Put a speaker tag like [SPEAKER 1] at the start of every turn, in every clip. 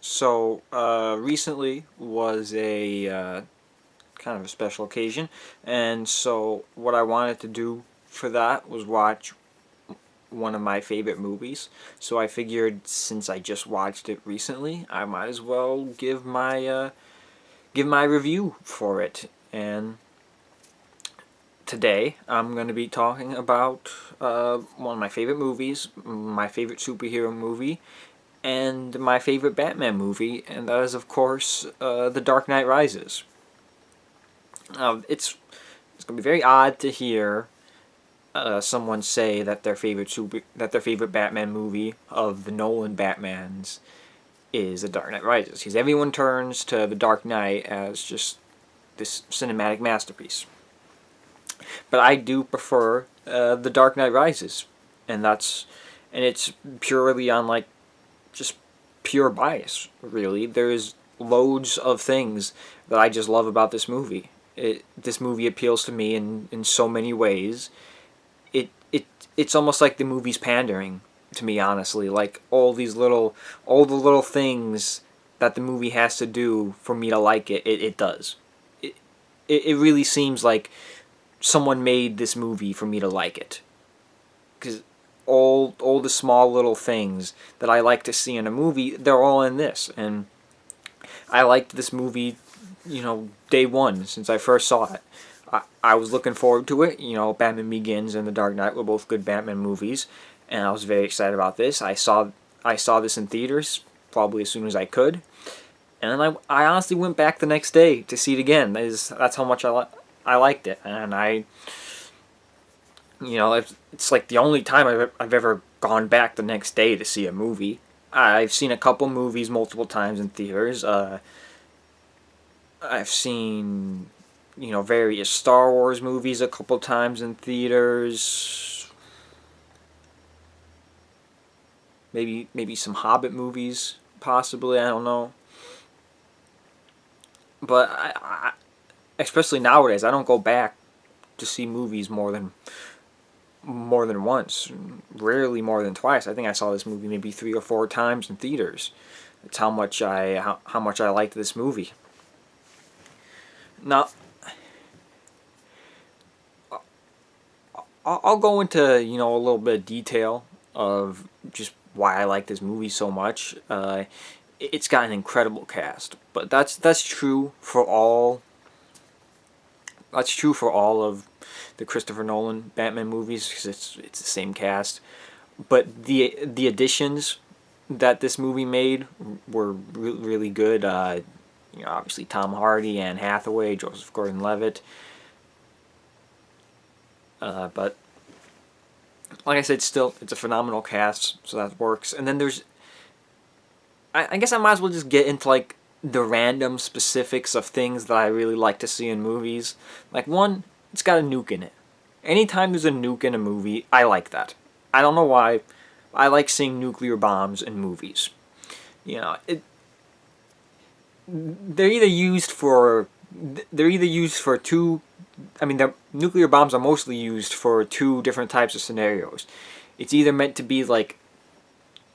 [SPEAKER 1] Recently was a kind of a special occasion, and so what I wanted to do for that was watch one of my favorite movies. So I figured since I just watched it recently, I might as well give my review for it. And today I'm going to be talking about one of my favorite movies, my favorite superhero movie, and my favorite Batman movie, and that is, of course, The Dark Knight Rises. It's going to be very odd to hear someone say that their favorite Batman movie of the Nolan Batmans is The Dark Knight Rises, because everyone turns to The Dark Knight as just this cinematic masterpiece. But I do prefer The Dark Knight Rises, and it's purely on just pure bias, really. There's loads of things that I just love about this movie. This movie appeals to me in so many ways. It's almost like the movie's pandering to me, honestly. Like all the little things that the movie has to do for me to like it does. It really seems like someone made this movie for me to like it. Because all the small little things that I like to see in a movie, they're all in this. And I liked this movie, day one since I first saw it. I was looking forward to it. Batman Begins and The Dark Knight were both good Batman movies, and I was very excited about this. I saw this in theaters probably as soon as I could, and then I honestly went back the next day to see it again. That's how much I liked it, and it's like the only time I've ever gone back the next day to see a movie. I've seen a couple movies multiple times in theaters. I've seen various Star Wars movies a couple times in theaters. Maybe some Hobbit movies, possibly. I don't know. But especially nowadays, I don't go back to see movies more than once. Rarely more than twice. I think I saw this movie maybe 3 or 4 times in theaters. That's how much I liked this movie. Now, I'll go into a little bit of detail of just why I like this movie so much. It's got an incredible cast, but that's true for all. That's true for all of the Christopher Nolan Batman movies because it's the same cast. But the additions that this movie made were really good. Obviously Tom Hardy, Anne Hathaway, Joseph Gordon-Levitt. But like I said, still it's a phenomenal cast, so that works. And then I guess I might as well just get into the random specifics of things that I really like to see in movies. Like one, it's got a nuke in it. Anytime there's a nuke in a movie, I like that. I don't know why. I like seeing nuclear bombs in movies. They're either used for two. I mean, the nuclear bombs are mostly used for two different types of scenarios. It's either meant to be like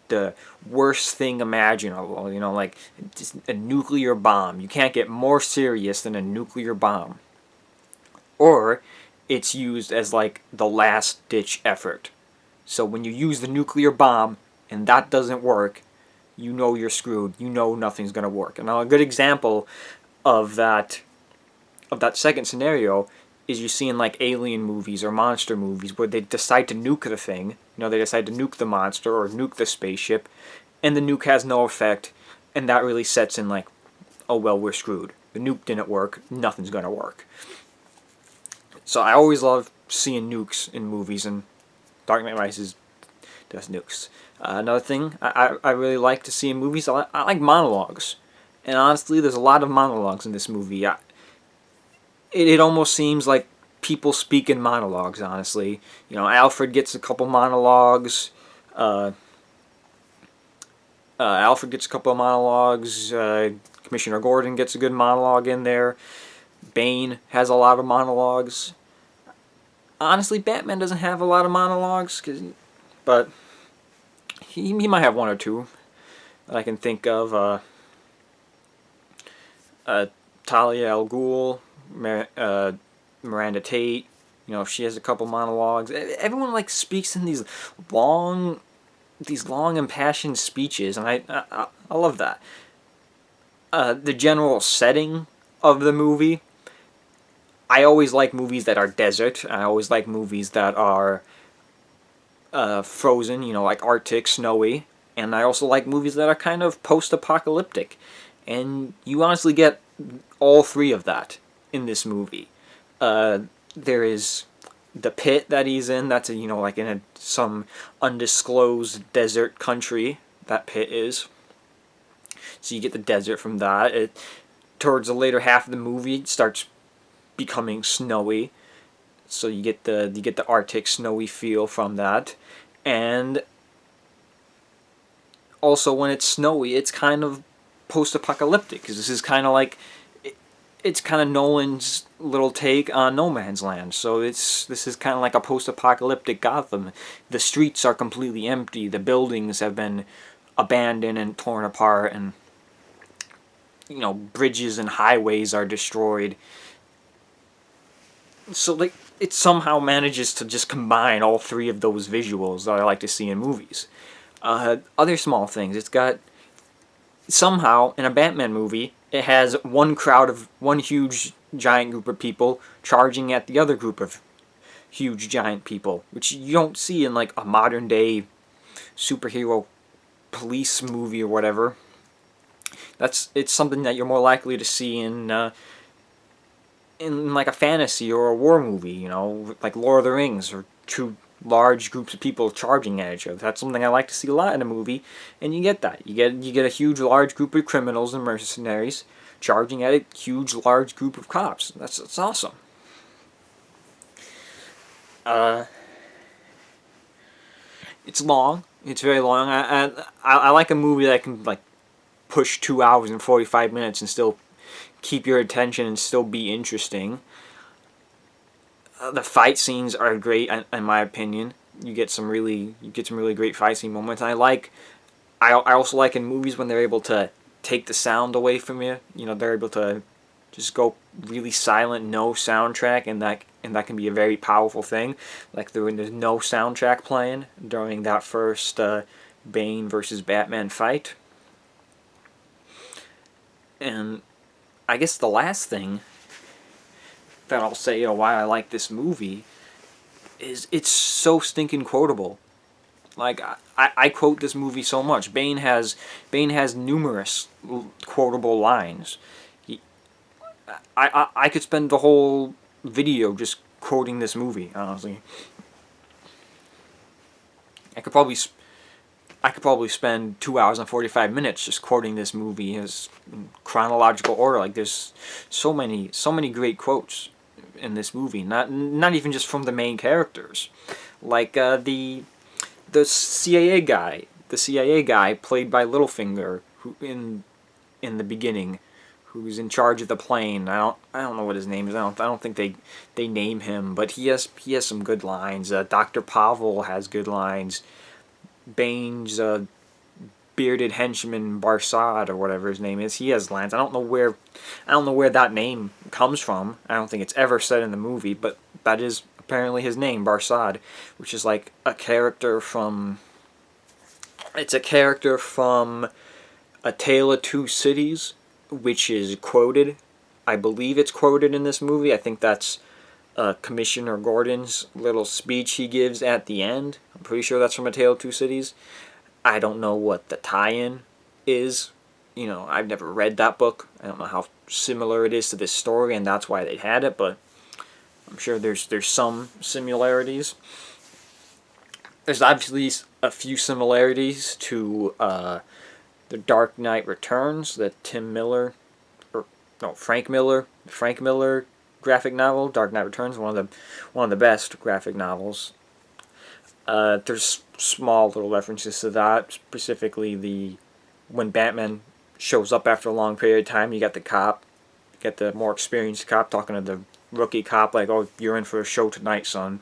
[SPEAKER 1] the worst thing imaginable, like just a nuclear bomb. You can't get more serious than a nuclear bomb. Or it's used as like the last ditch effort. So when you use the nuclear bomb and that doesn't work, you know you're screwed. You know nothing's going to work. And now a good example of that second scenario is you see in like alien movies or monster movies where they decide to nuke the thing. They decide to nuke the monster or nuke the spaceship, and the nuke has no effect, and that really sets in like, oh well, we're screwed. The nuke didn't work. Nothing's gonna work. So I always love seeing nukes in movies, and Dark Knight Rises does nukes. Another thing I really like to see in movies, I like monologues. And honestly, there's a lot of monologues in this movie. It almost seems like people speak in monologues, honestly. Alfred gets a couple monologues. Alfred gets a couple of monologues. Commissioner Gordon gets a good monologue in there. Bane has a lot of monologues. Honestly, Batman doesn't have a lot of monologues, but he might have one or two that I can think of. Talia al Ghul, Miranda Tate. You know, she has a couple monologues. Everyone like speaks in long, these long impassioned speeches, and I love that. The general setting of the movie. I always like movies that are desert. I always like movies that are frozen, you know, like Arctic, snowy. And I also like movies that are kind of post-apocalyptic. And you honestly get all three of that in this movie. There is the pit that he's in. That's you know, like in some undisclosed desert country. That pit is. So you get the desert from that. Towards the later half of the movie, it starts becoming snowy. So you get the Arctic snowy feel from that, and also when it's snowy, it's kind of post-apocalyptic because this is kind of like it's kind of Nolan's little take on No Man's Land. So this is kind of like a post-apocalyptic Gotham. The streets are completely empty. The buildings have been abandoned and torn apart, and you know, bridges and highways are destroyed. So like it somehow manages to just combine all three of those visuals that I like to see in movies. Other small things. It's got somehow in a Batman movie, it has one huge giant group of people charging at the other group of huge giant people, which you don't see in like a modern day superhero police movie or whatever. It's something that you're more likely to see in like a fantasy or a war movie, you know, like Lord of the Rings, or two large groups of people charging at each other. That's something I like to see a lot in a movie, and you get that. You get a huge large group of criminals and mercenaries charging at a huge large group of cops. That's awesome. It's long. It's very long. I like a movie that can like push 2 hours and 45 minutes and still keep your attention and still be interesting. The fight scenes are great, in my opinion. You get some really great fight scene moments. And I also like in movies when they're able to take the sound away from you. You know, they're able to just go really silent, no soundtrack, and that can be a very powerful thing. Like when there's no soundtrack playing during that first Bane versus Batman fight. And I guess the last thing that I'll say, you know, why I like this movie is it's so stinking quotable. Like I quote this movie so much. Bane has numerous quotable lines. I could spend the whole video just quoting this movie. Honestly, I could probably spend 2 hours and 45 minutes just quoting this movie in chronological order. Like there's so many great quotes in this movie. Not even just from the main characters, like the CIA guy, played by Littlefinger, who in the beginning, who's in charge of the plane. I don't know what his name is. I don't think they name him, but he has some good lines. Dr. Pavel has good lines. Bane's bearded henchman Barsad, or whatever his name is, he has lines. I don't know where that name comes from. I don't think it's ever said in the movie, but that is apparently his name, Barsad, which is like a character from. It's a character from A Tale of Two Cities, which is quoted. I believe it's quoted in this movie. I think that's Commissioner Gordon's little speech he gives at the end. I'm pretty sure that's from A Tale of Two Cities. I don't know what the tie-in is. You know, I've never read that book. I don't know how similar it is to this story, and that's why they had it, but I'm sure there's some similarities. There's obviously a few similarities to The Dark Knight Returns, the Frank Miller graphic novel. Dark Knight Returns, one of the best graphic novels. There's small little references to that, specifically when Batman shows up after a long period of time. You got the more experienced cop talking to the rookie cop like, "Oh, you're in for a show tonight, son."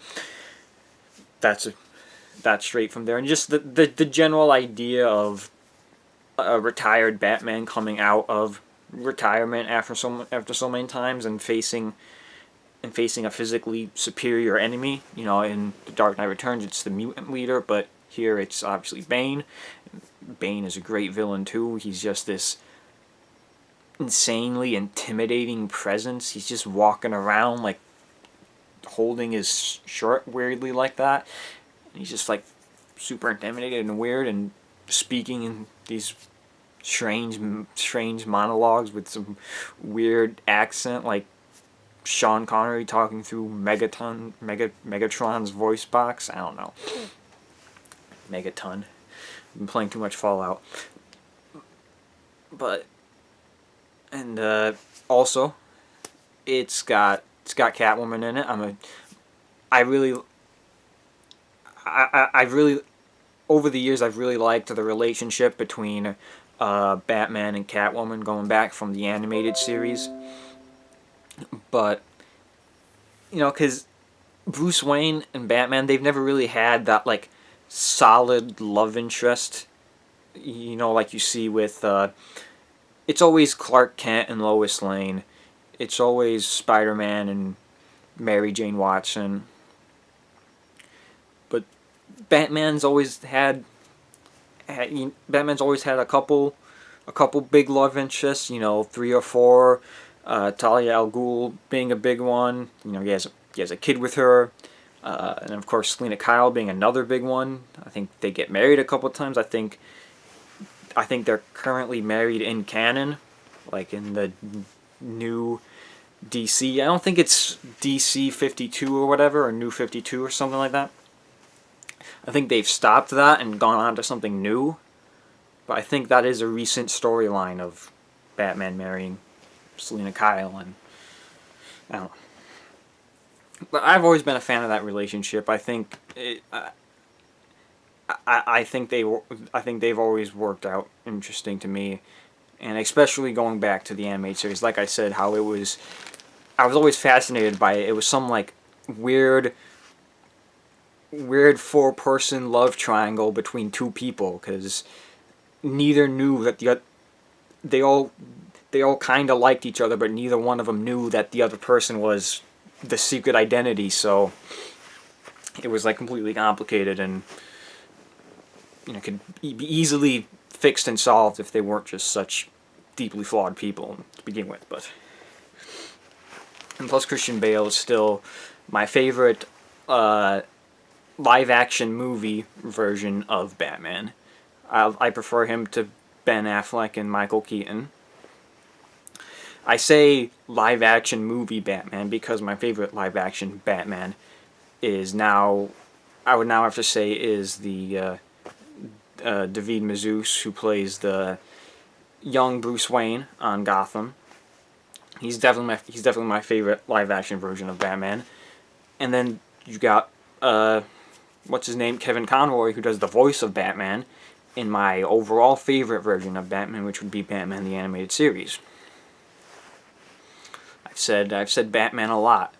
[SPEAKER 1] That's straight from there, and just the general idea of a retired Batman coming out of retirement after so many times and facing a physically superior enemy. You know, in The Dark Knight Returns, it's the mutant leader, but here it's obviously Bane. Bane is a great villain too. He's just this insanely intimidating presence. He's just walking around like holding his shirt weirdly like that. And he's just like super intimidated and weird and speaking in these strange monologues with some weird accent, like Sean Connery talking through Megatron's voice box. I don't know. Megaton. I've been playing too much Fallout. But and also it's got Catwoman in it. I really over the years I've really liked the relationship between Batman and Catwoman going back from the animated series. But you know, because Bruce Wayne and Batman, they've never really had that like solid love interest. You know, like you see with it's always Clark Kent and Lois Lane. It's always Spider-Man and Mary Jane Watson. But Batman's always had a couple big love interests. You know, 3 or 4. Talia al Ghul being a big one. You know, he has a kid with her. And of course, Selina Kyle being another big one. I think they get married a couple times. I think they're currently married in canon, like in the new DC. I don't think it's DC 52 or whatever, or New 52 or something like that. I think they've stopped that and gone on to something new. But I think that is a recent storyline of Batman marrying Selina Kyle, and I don't know. But I've always been a fan of that relationship. I think I think they've always worked out interesting to me, and especially going back to the animated series. Like I said, I was always fascinated by it. It was some like weird 4-person love triangle between 2 people, because neither knew that they all kind of liked each other, but neither one of them knew that the other person was the secret identity. So it was like completely complicated, and you know, could be easily fixed and solved if they weren't just such deeply flawed people to begin with. But and plus, Christian Bale is still my favorite live-action movie version of Batman. I prefer him to Ben Affleck and Michael Keaton. I say live-action movie Batman because my favorite live-action Batman is now, I would now have to say, is the David Mazouz, who plays the young Bruce Wayne on Gotham. He's definitely my favorite live-action version of Batman. And then you got what's his name, Kevin Conroy, who does the voice of Batman in my overall favorite version of Batman, which would be Batman the Animated Series. I've said Batman a lot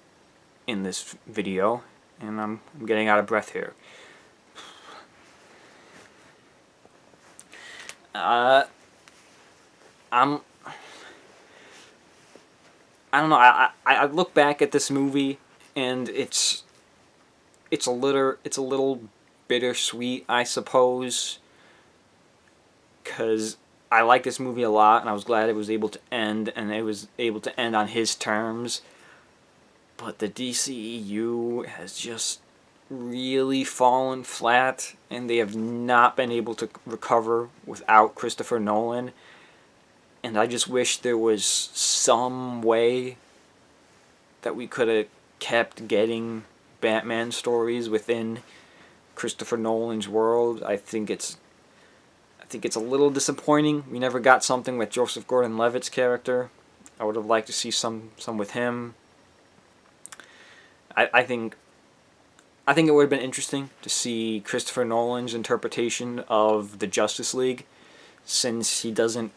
[SPEAKER 1] in this video, and I'm getting out of breath here. I don't know. I look back at this movie, and it's a little bittersweet, I suppose, because I like this movie a lot, and I was glad it was able to end, and it was able to end on his terms. But the DCEU has just really fallen flat, and they have not been able to recover without Christopher Nolan. And I just wish there was some way that we could have kept getting Batman stories within Christopher Nolan's world. I think it's a little disappointing. We never got something with Joseph Gordon-Levitt's character. I would have liked to see some with him. I think it would have been interesting to see Christopher Nolan's interpretation of the Justice League, since he doesn't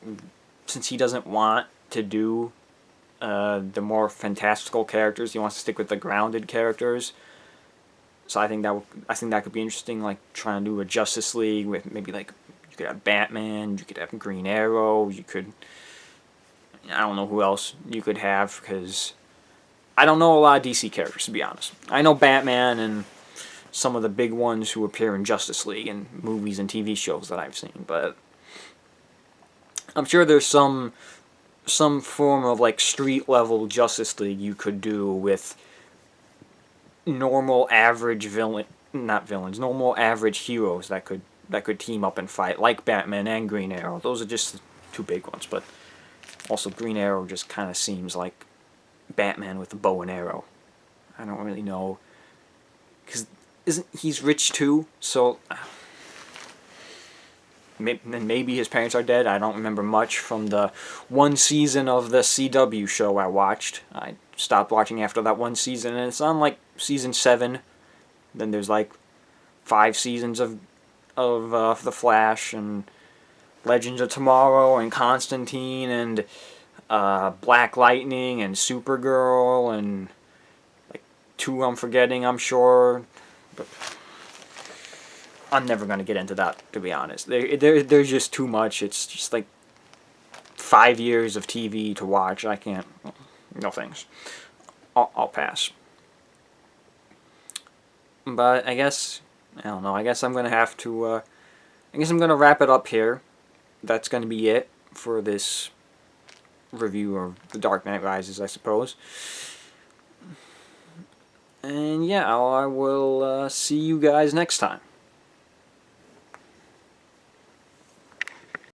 [SPEAKER 1] want to do the more fantastical characters. He wants to stick with the grounded characters. So I think that could be interesting, like trying to do a Justice League with maybe like you could have Batman, you could have Green Arrow, you could I don't know who else you could have, because I don't know a lot of DC characters, to be honest. I know Batman and some of the big ones who appear in Justice League and movies and TV shows that I've seen, but I'm sure there's some form of like street level Justice League you could do with normal average normal average heroes that could team up and fight, like Batman and Green Arrow. Those are just the two big ones, but also Green Arrow just kind of seems like Batman with a bow and arrow. I don't really know, because he's rich too, so maybe his parents are dead. I don't remember much from the one season of the CW show I watched. I stopped watching after that one season, and it's on like season 7. Then there's like 5 seasons of The Flash and Legends of Tomorrow and Constantine and Black Lightning and Supergirl and like 2 I'm forgetting, I'm sure, but I'm never going to get into that, to be honest. There's just too much. It's just like 5 years of TV to watch. I can't. No thanks. I'll pass. But I don't know. I guess I'm going to have to. I guess I'm going to wrap it up here. That's going to be it for this review of The Dark Knight Rises, I suppose. And yeah, I will see you guys next time.